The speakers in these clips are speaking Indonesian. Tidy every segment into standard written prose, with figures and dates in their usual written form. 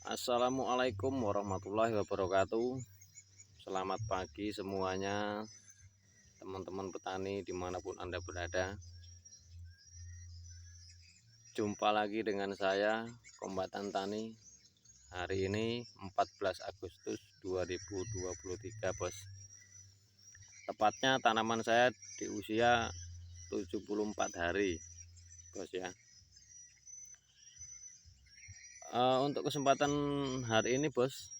Assalamualaikum warahmatullahi wabarakatuh. Selamat pagi semuanya, teman-teman petani dimanapun Anda berada. Jumpa lagi dengan saya, Kombatan Tani. Hari ini 14 Agustus 2023, bos. Tepatnya tanaman saya di usia 74 hari, bos ya. Untuk kesempatan hari ini, bos,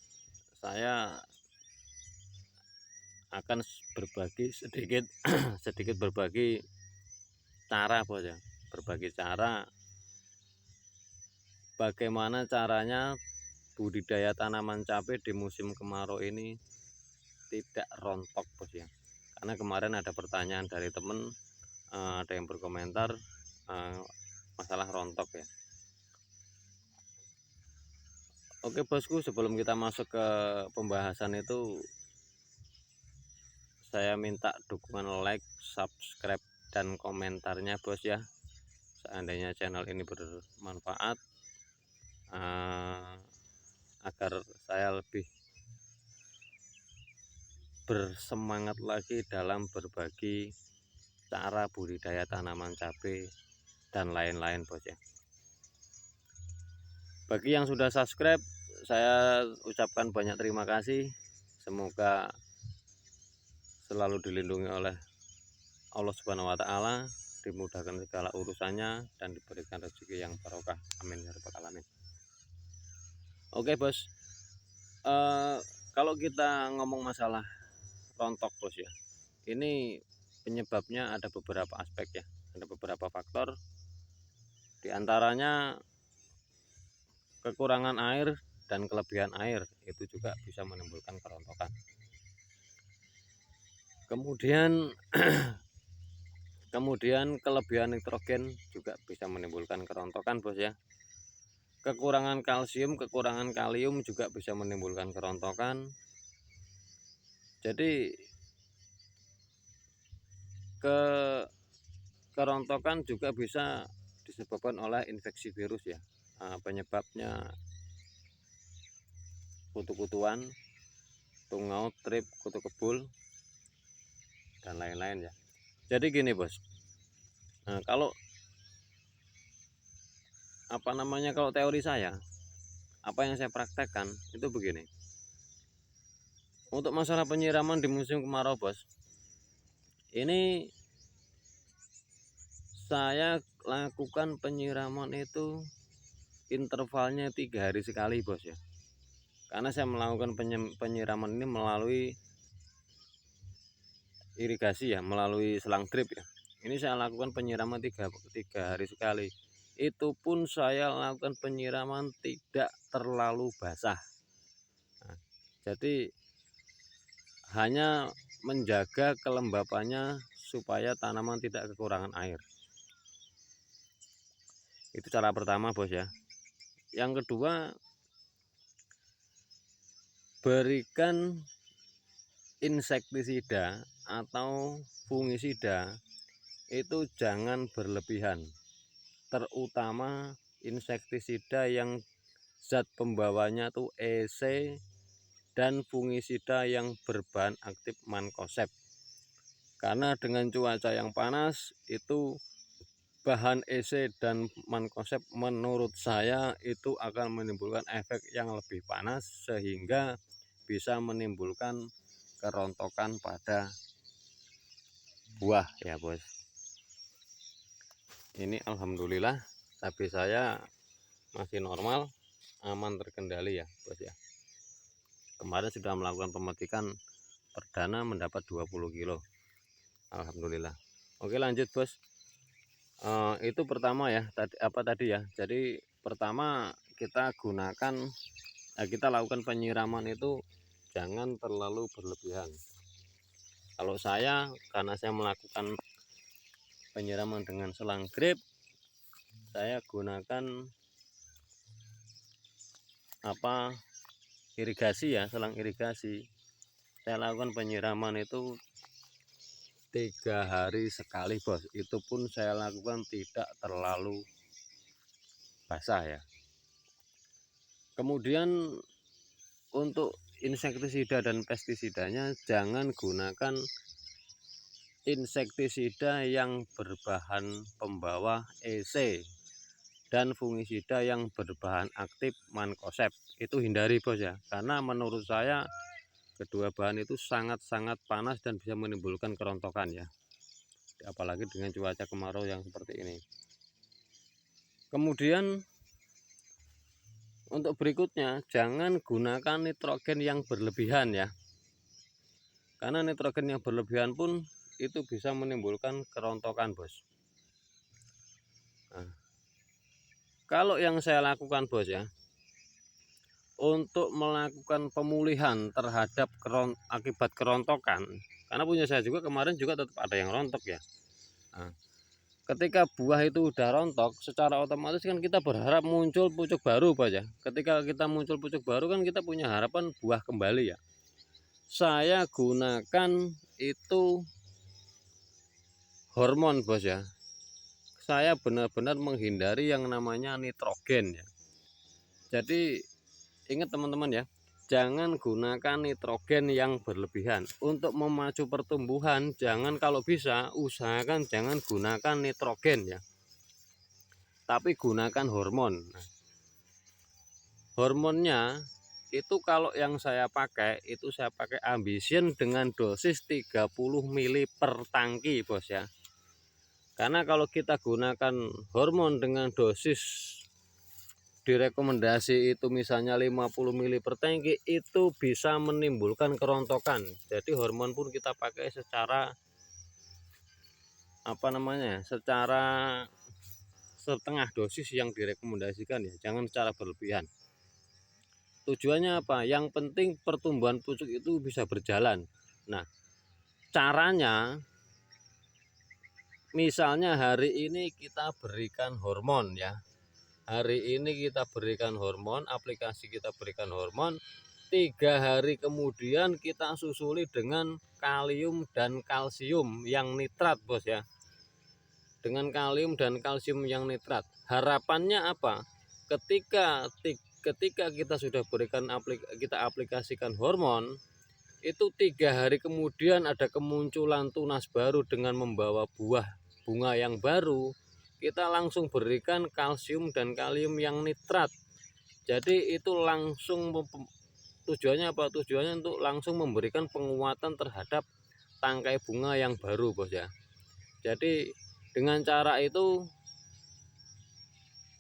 saya akan berbagi sedikit sedikit berbagi cara, bos ya. Berbagi cara bagaimana caranya budidaya tanaman cabai di musim kemarau ini tidak rontok, bos ya. Karena kemarin ada pertanyaan dari temen, ada yang berkomentar masalah rontok ya. Oke bosku, sebelum kita masuk ke pembahasan itu, saya minta dukungan like, subscribe, dan komentarnya, bos ya. Seandainya channel ini bermanfaat, agar saya lebih bersemangat lagi dalam berbagi cara budidaya tanaman cabai dan lain-lain, bos ya. Bagi yang sudah subscribe, saya ucapkan banyak terima kasih. Semoga selalu dilindungi oleh Allah Subhanahu wa Ta'ala, dimudahkan segala urusannya, dan diberikan rezeki yang barokah. Amin ya rabbal alamin. Oke bos, kalau kita ngomong masalah rontok, bos ya, ini penyebabnya ada beberapa aspek ya, ada beberapa faktor. Di antaranya kekurangan air dan kelebihan air, itu juga bisa menimbulkan kerontokan. Kemudian kelebihan nitrogen juga bisa menimbulkan kerontokan, bos ya. Kekurangan kalsium, kekurangan kalium juga bisa menimbulkan kerontokan. Jadi kerontokan juga bisa disebabkan oleh infeksi virus ya. Penyebabnya kutu-kutuan, tungau, trip, kutu kebul, dan lain-lain ya. Jadi gini bos, kalau kalau teori saya, apa yang saya praktekkan itu begini. Untuk masalah penyiraman di musim kemarau, bos, ini saya lakukan penyiraman itu intervalnya 3 hari sekali, bos ya. Karena saya melakukan penyiraman ini melalui irigasi ya, melalui selang drip ya. Ini saya lakukan penyiraman tiga hari sekali. Itu pun saya lakukan penyiraman tidak terlalu basah. Nah, jadi hanya menjaga kelembapannya supaya tanaman tidak kekurangan air. Itu cara pertama, bos ya. Yang kedua, berikan insektisida atau fungisida itu jangan berlebihan, terutama insektisida yang zat pembawanya tuh EC dan fungisida yang berbahan aktif mancozeb. Karena dengan cuaca yang panas itu bahan EC dan mancozeb menurut saya itu akan menimbulkan efek yang lebih panas sehingga bisa menimbulkan kerontokan pada buah ya, bos. Ini alhamdulillah cabai saya masih normal, aman, terkendali ya, bos ya. Kemarin sudah melakukan pemetikan perdana mendapat 20 kilo, alhamdulillah. Oke, lanjut bos. Itu pertama ya, tadi ya. Jadi pertama kita lakukan penyiraman itu jangan terlalu berlebihan. Kalau saya, karena saya melakukan penyiraman dengan selang drip, saya gunakan irigasi ya, selang irigasi. Saya lakukan penyiraman itu 3 hari sekali, bos. Itu pun saya lakukan tidak terlalu basah ya. Kemudian untuk insektisida dan pestisidanya jangan gunakan insektisida yang berbahan pembawa EC dan fungisida yang berbahan aktif mankoseb. Itu hindari bos ya, karena menurut saya kedua bahan itu sangat-sangat panas dan bisa menimbulkan kerontokan ya, apalagi dengan cuaca kemarau yang seperti ini. Kemudian untuk berikutnya, jangan gunakan nitrogen yang berlebihan ya, karena nitrogen yang berlebihan pun itu bisa menimbulkan kerontokan bos. Nah, kalau yang saya lakukan bos ya, untuk melakukan pemulihan terhadap akibat kerontokan, karena punya saya juga kemarin juga tetap ada yang rontok ya. Nah, ketika buah itu udah rontok, secara otomatis kan kita berharap muncul pucuk baru bos ya. Ketika kita muncul pucuk baru kan kita punya harapan buah kembali ya. Saya gunakan itu hormon bos ya. Saya benar-benar menghindari yang namanya nitrogen ya. Jadi ingat teman-teman ya, jangan gunakan nitrogen yang berlebihan. Untuk memacu pertumbuhan, jangan, kalau bisa usahakan jangan gunakan nitrogen ya, tapi gunakan hormon. Nah, hormonnya itu kalau yang saya pakai itu saya pakai Ambition dengan dosis 30 ml per tangki bos ya. Karena kalau kita gunakan hormon dengan dosis direkomendasi itu misalnya 50 ml per tangki, itu bisa menimbulkan kerontokan. Jadi hormon pun kita pakai secara secara setengah dosis yang direkomendasikan ya, jangan secara berlebihan. Tujuannya apa? Yang penting pertumbuhan pucuk itu bisa berjalan. Nah, caranya misalnya hari ini kita berikan hormon ya, hari ini kita berikan hormon, aplikasi kita berikan hormon, 3 hari kemudian kita susuli dengan kalium dan kalsium yang nitrat bos ya, dengan kalium dan kalsium yang nitrat. Harapannya apa? Ketika kita sudah berikan kita aplikasikan hormon, itu 3 hari kemudian ada kemunculan tunas baru dengan membawa bunga yang baru, kita langsung berikan kalsium dan kalium yang nitrat. Jadi itu langsung tujuannya apa? Tujuannya untuk langsung memberikan penguatan terhadap tangkai bunga yang baru bos ya. Jadi dengan cara itu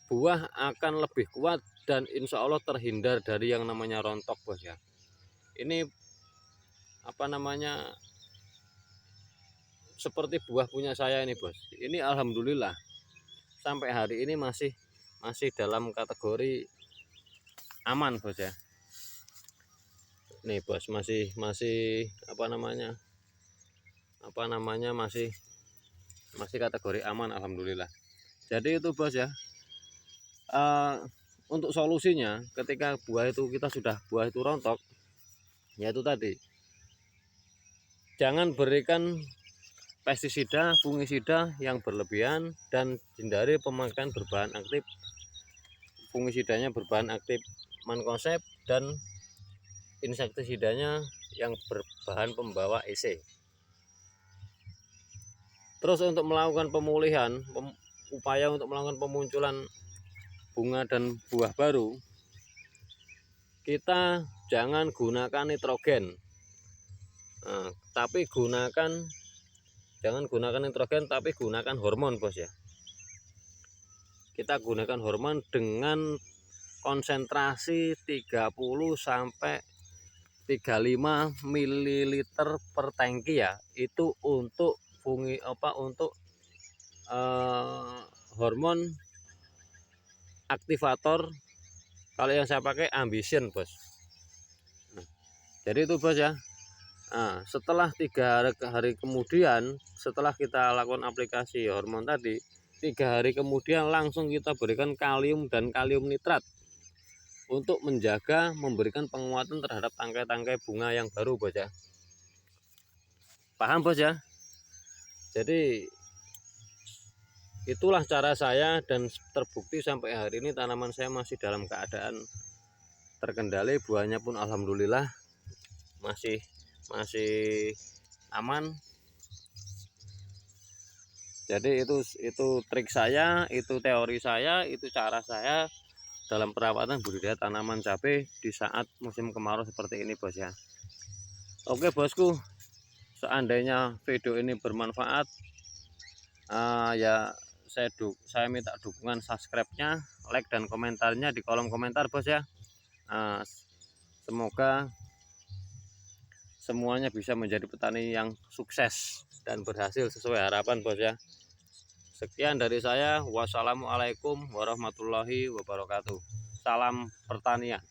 buah akan lebih kuat dan insya Allah terhindar dari yang namanya rontok bos ya. Ini seperti buah punya saya ini bos. Ini alhamdulillah sampai hari ini masih dalam kategori aman bos ya. Nih bos, masih masih kategori aman alhamdulillah. Jadi itu bos ya, untuk solusinya ketika buah itu rontok, yaitu tadi, jangan berikan pestisida, fungisida yang berlebihan dan hindari pemakaian berbahan aktif. Fungisidanya berbahan aktif mankoseb dan insektisidanya yang berbahan pembawa EC. Terus untuk melakukan pemulihan, upaya untuk melakukan pemunculan bunga dan buah baru, kita jangan gunakan nitrogen. Nah, jangan gunakan nitrogen, tapi gunakan hormon bos ya. Kita gunakan hormon dengan konsentrasi 30 sampai 35 ml per tangki ya. Itu untuk hormon aktivator. Kalau yang saya pakai Ambition bos. Nah, jadi itu bos ya. Nah, setelah 3 hari kemudian, setelah kita lakukan aplikasi hormon tadi, 3 hari kemudian langsung kita berikan kalium dan kalium nitrat untuk memberikan penguatan terhadap tangkai-tangkai bunga yang baru bos ya. Paham bos ya? Jadi itulah cara saya, dan terbukti sampai hari ini tanaman saya masih dalam keadaan terkendali, buahnya pun alhamdulillah masih aman. Jadi itu trik saya, itu teori saya, itu cara saya dalam perawatan budidaya tanaman cabai di saat musim kemarau seperti ini, bos ya. Oke bosku, seandainya video ini bermanfaat, ya saya minta dukungan subscribe-nya, like dan komentarnya di kolom komentar, bos ya. Semoga semuanya bisa menjadi petani yang sukses dan berhasil sesuai harapan, bos ya. Sekian dari saya. Wassalamualaikum warahmatullahi wabarakatuh. Salam pertanian.